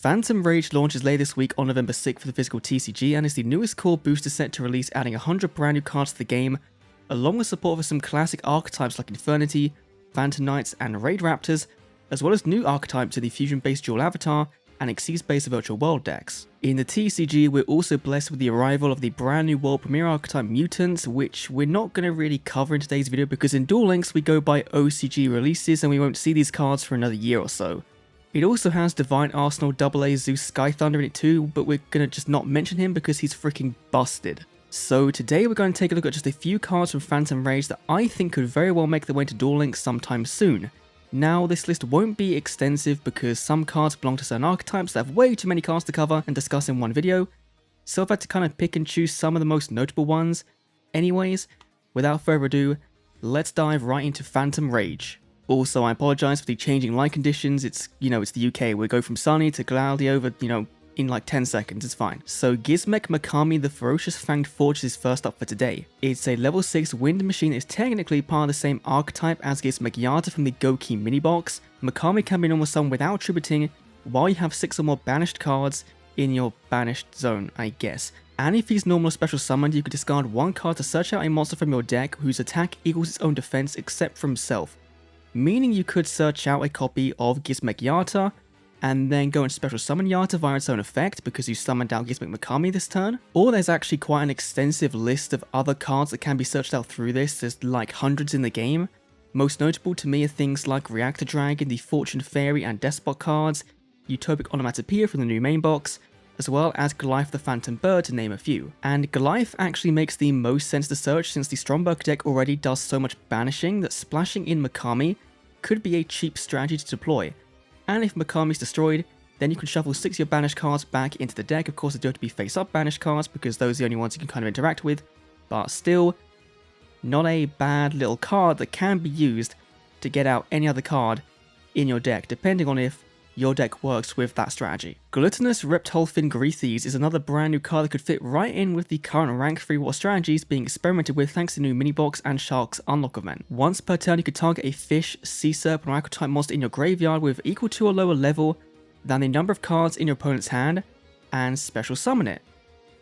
Phantom Rage launches later this week on November 6th for the physical TCG and is the newest core booster set to release, adding 100 brand new cards to the game, along with support for some classic archetypes like Infernity, Knights and Raidraptors, as well as new archetypes to the fusion-based dual avatar and Xyz-based virtual world decks. In the TCG, we're also blessed with the arrival of the brand new world premiere archetype Mutants, which we're not going to really cover in today's video because in Duel Links we go by OCG releases and we won't see these cards for another year or so. It also has Divine Arsenal AA Zeus Sky Thunder in it too, but we're gonna just not mention him because he's freaking busted. So today we're going to take a look at just a few cards from Phantom Rage that I think could very well make their way to Duel Links sometime soon. Now this list won't be extensive because some cards belong to certain archetypes that have way too many cards to cover and discuss in one video, so I've had to kind of pick and choose some of the most notable ones. Anyways, without further ado, let's dive right into Phantom Rage. Also, I apologise for the changing light conditions. It's the UK. We go from sunny to cloudy over, in like 10 seconds. It's fine. So, Gizmek Makami, the Ferocious Fanged Fortress, is first up for today. It's a level 6 wind machine that is technically part of the same archetype as Gizmek Yata from the Goki mini box. Makami can be normal summoned without attributing, while you have 6 or more banished cards in your banished zone, I guess. And if he's normal or special summoned, you can discard 1 card to search out a monster from your deck whose attack equals its own defense except for himself. Meaning you could search out a copy of Gizmek Yata, and then go and special summon Yata via its own effect because you summoned out Gizmek Makami this turn. Or there's actually quite an extensive list of other cards that can be searched out through this. There's like hundreds in the game. Most notable to me are things like Reactor Dragon, the Fortune Fairy and Despot cards, Utopic Onomatopoeia from the new main box, as well as Goliath the Phantom Bird to name a few. And Goliath actually makes the most sense to search since the Stromberg deck already does so much banishing that splashing in Makami could be a cheap strategy to deploy. And if Makami is destroyed, then you can shuffle 6 of your banished cards back into the deck. Of course, they do have to be face-up banished cards because those are the only ones you can kind of interact with, but still, not a bad little card that can be used to get out any other card in your deck, depending on if your deck works with that strategy. Glutinous Riptol Fingrethes is another brand new card that could fit right in with the current rank 3 war strategies being experimented with thanks to new mini box and Shark's unlock event. Once per turn you can target a fish, sea serpent or aqua type monster in your graveyard with equal to or lower level than the number of cards in your opponent's hand and special summon it.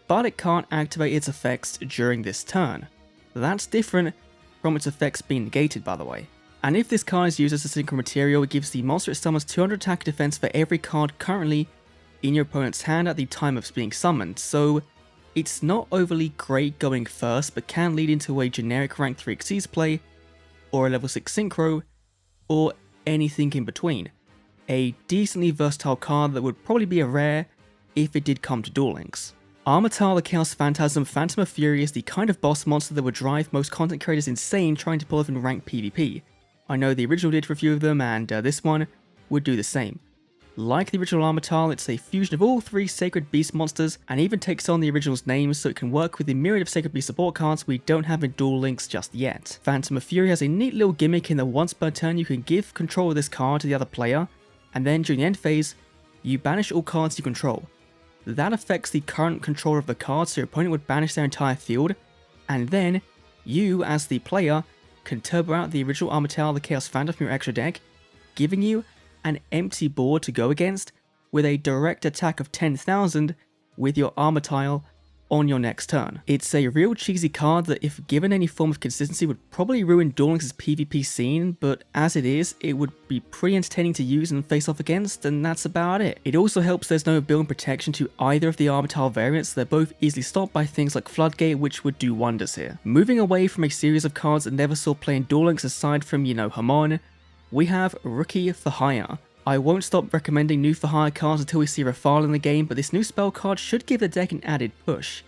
But it can't activate its effects during this turn. That's different from its effects being negated, by the way. And if this card is used as a synchro material, it gives the monster it summons 200 attack defense for every card currently in your opponent's hand at the time of being summoned, so it's not overly great going first, but can lead into a generic rank 3 Xyz play, or a level 6 synchro, or anything in between. A decently versatile card that would probably be a rare if it did come to Duel Links. Armata, the Chaos Phantasm Phantom of Fury is the kind of boss monster that would drive most content creators insane trying to pull off in ranked PvP. I know the original did for a few of them, and this one would do the same. Like the original Armata, it's a fusion of all 3 Sacred Beast monsters, and even takes on the original's name so it can work with the myriad of Sacred Beast support cards we don't have in Duel Links just yet. Phantom of Fury has a neat little gimmick in that once per turn you can give control of this card to the other player, and then during the end phase, you banish all cards you control. That affects the current controller of the card, so your opponent would banish their entire field, and then you, as the player, can turbo out the original Armata the Chaos Phantom from your extra deck, giving you an empty board to go against with a direct attack of 10,000 with your Armata on your next turn. It's a real cheesy card that if given any form of consistency would probably ruin Duel Links' PvP scene, but as it is, it would be pretty entertaining to use and face off against, and that's about it. It also helps there's no build-in protection to either of the Armata variants. They're both easily stopped by things like Floodgate, which would do wonders here. Moving away from a series of cards that never saw play in Duel Links aside from, Hamon, we have Rookie for Hire. I won't stop recommending new for hire cards until we see Rafale in the game, but this new spell card should give the deck an added push.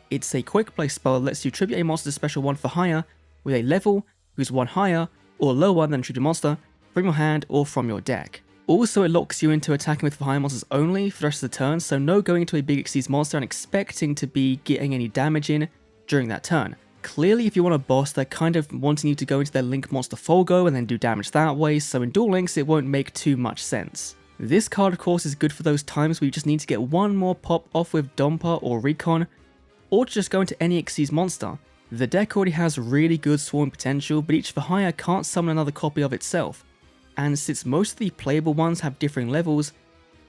It's a quick play spell that lets you tribute a monster to special 1 for hire with a level who's 1 higher or lower than a tribute monster from your hand or from your deck. Also, it locks you into attacking with for hire monsters only for the rest of the turn, so no going into a big Xyz monster and expecting to be getting any damage in during that turn. Clearly, if you want a boss, they're kind of wanting you to go into their Link monster Folgo and then do damage that way, so in Duel Links it won't make too much sense. This card of course is good for those times where you just need to get one more pop off with Dompa or Recon, or to just go into any Xyz monster. The deck already has really good swarming potential, but each for hire can't summon another copy of itself, and since most of the playable ones have differing levels,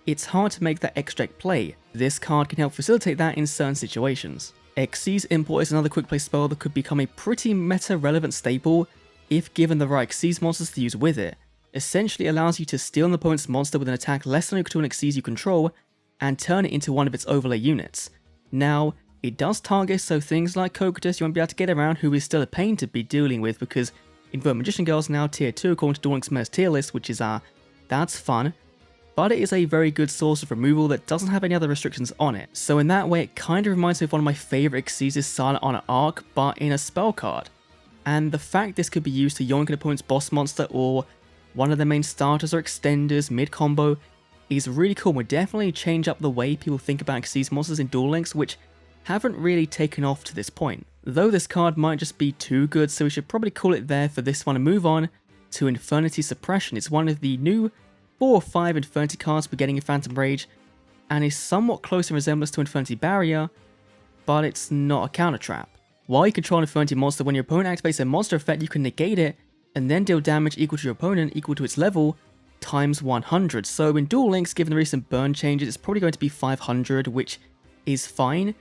it's hard to make that extra deck play. This card can help facilitate that in certain situations. Xyz Import is another quick play spell that could become a pretty meta-relevant staple if given the right Xyz monsters to use with it. Essentially allows you to steal an opponent's monster with an attack less than equal to an Xyz you control and turn it into one of its overlay units. Now, it does target, so things like Cocytus you won't be able to get around, who is still a pain to be dealing with because Invert Magician Girl is now tier 2 according to Duel Links Meta's tier list, which is that's fun. But it is a very good source of removal that doesn't have any other restrictions on it. So in that way, it kind of reminds me of one of my favourite Xyz's Silent Honor Arc, but in a spell card. And the fact this could be used to yoink an opponent's boss monster or one of their main starters or extenders mid-combo is really cool. Would definitely change up the way people think about Xyz monsters in Duel Links, which haven't really taken off to this point. Though this card might just be too good, so we should probably call it there for this one and move on to Infernity Suppression. It's one of the new 4 or 5 Infernity cards we're getting in Phantom Rage, and is somewhat close in resemblance to Infernity Barrier, but it's not a counter trap. While you control an Infernity monster, when your opponent activates a monster effect, you can negate it, and then deal damage equal to your opponent, equal to its level, times 100. So in Duel Links, given the recent burn changes, it's probably going to be 500, which is fine.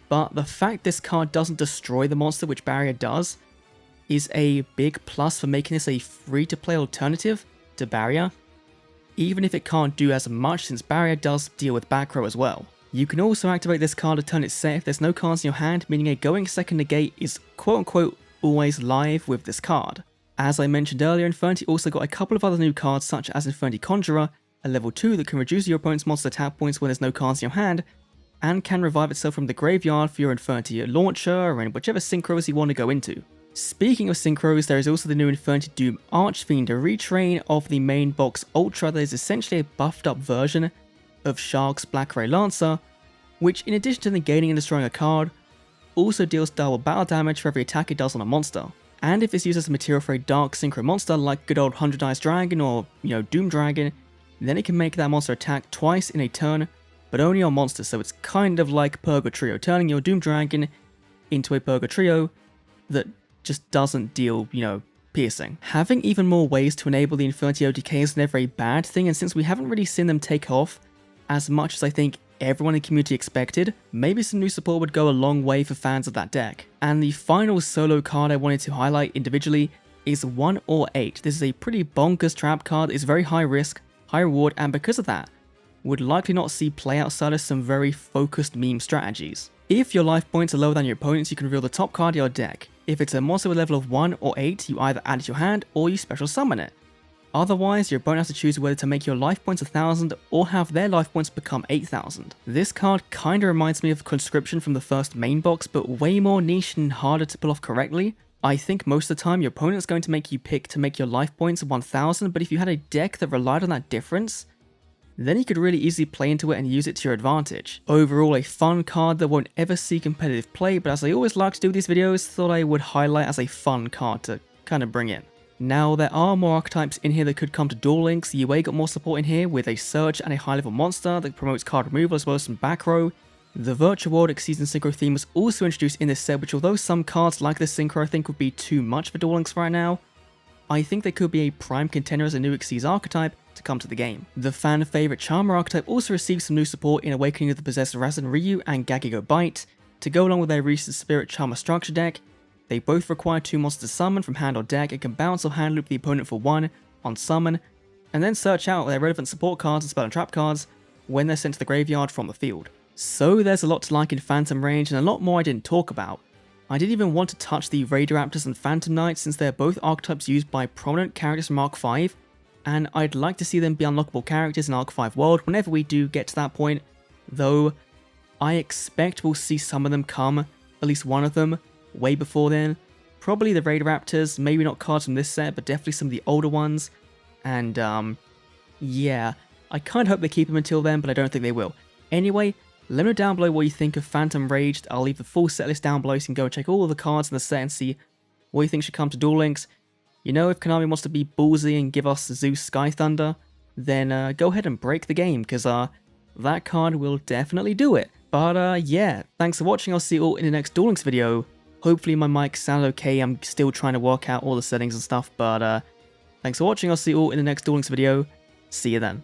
But the fact this card doesn't destroy the monster, which Barrier does, is a big plus for making this a free-to-play alternative to Barrier, even if it can't do as much since Barrier does deal with back row as well. You can also activate this card to turn it set if there's no cards in your hand, meaning a going second negate is quote-unquote always live with this card. As I mentioned earlier, Infernity also got a couple of other new cards such as Infernity Conjurer, a level 2 that can reduce your opponent's monster attack points when there's no cards in your hand, and can revive itself from the graveyard for your Infernity launcher and whichever synchros you want to go into. Speaking of synchros, there is also the new Infernity Doom Archfiend, a retrain of the main box Ultra that is essentially a buffed up version of Shark's Black Ray Lancer, which in addition to negating and destroying a card, also deals double battle damage for every attack it does on a monster. And if it's used as a material for a dark synchro monster like good old 100 Eyes Dragon or, Doom Dragon, then it can make that monster attack twice in a turn, but only on monsters, so it's kind of like Purgatrio, turning your Doom Dragon into a Purgatrio that just doesn't deal, piercing. Having even more ways to enable the Infernity OTK is never a bad thing, and since we haven't really seen them take off as much as I think everyone in the community expected, maybe some new support would go a long way for fans of that deck. And the final solo card I wanted to highlight individually is 1 or 8. This is a pretty bonkers trap card, it's very high risk, high reward, and because of that, would likely not see play outside of some very focused meme strategies. If your life points are lower than your opponent's, you can reveal the top card of your deck. If it's a monster with a level of 1 or 8, you either add it to your hand or you special summon it. Otherwise, your opponent has to choose whether to make your life points 1000 or have their life points become 8000. This card kinda reminds me of Conscription from the first main box, but way more niche and harder to pull off correctly. I think most of the time your opponent's going to make you pick to make your life points 1000, but if you had a deck that relied on that difference, then you could really easily play into it and use it to your advantage. Overall, a fun card that won't ever see competitive play, but as I always like to do with these videos, thought I would highlight as a fun card to kind of bring in. Now, there are more archetypes in here that could come to Duel Links. UA got more support in here with a Surge and a high level monster that promotes card removal as well as some back row. The Virtual World Xyz and Synchro theme was also introduced in this set, which although some cards like this Synchro I think would be too much for Duel Links right now, I think they could be a prime contender as a new Xyz archetype to come to the game. The fan favorite Charmer archetype also received some new support in Awakening of the Possessed Razan Ryu and Gagigo Bite. To go along with their recent Spirit Charmer structure deck, they both require 2 monsters to summon from hand or deck and can bounce or hand loop the opponent for 1 on summon, and then search out their relevant support cards and spell and trap cards when they're sent to the graveyard from the field. So there's a lot to like in Phantom Range and a lot more I didn't talk about. I didn't even want to touch the Raidraptors and Phantom Knights since they're both archetypes used by prominent characters from Arc 5, and I'd like to see them be unlockable characters in Arc 5 world whenever we do get to that point, though I expect we'll see some of them come, at least one of them, way before then. Probably the Raidraptors, maybe not cards from this set, but definitely some of the older ones, and yeah, I kind of hope they keep them until then, but I don't think they will. Anyway, let me know down below what you think of Phantom Rage. I'll leave the full set list down below so you can go and check all of the cards in the set and see what you think should come to Duel Links. If Konami wants to be ballsy and give us Zeus Sky Thunder, then go ahead and break the game, because that card will definitely do it. But yeah, thanks for watching. I'll see you all in the next Duel Links video. Hopefully my mic sounded okay. I'm still trying to work out all the settings and stuff, but thanks for watching. I'll see you all in the next Duel Links video. See you then.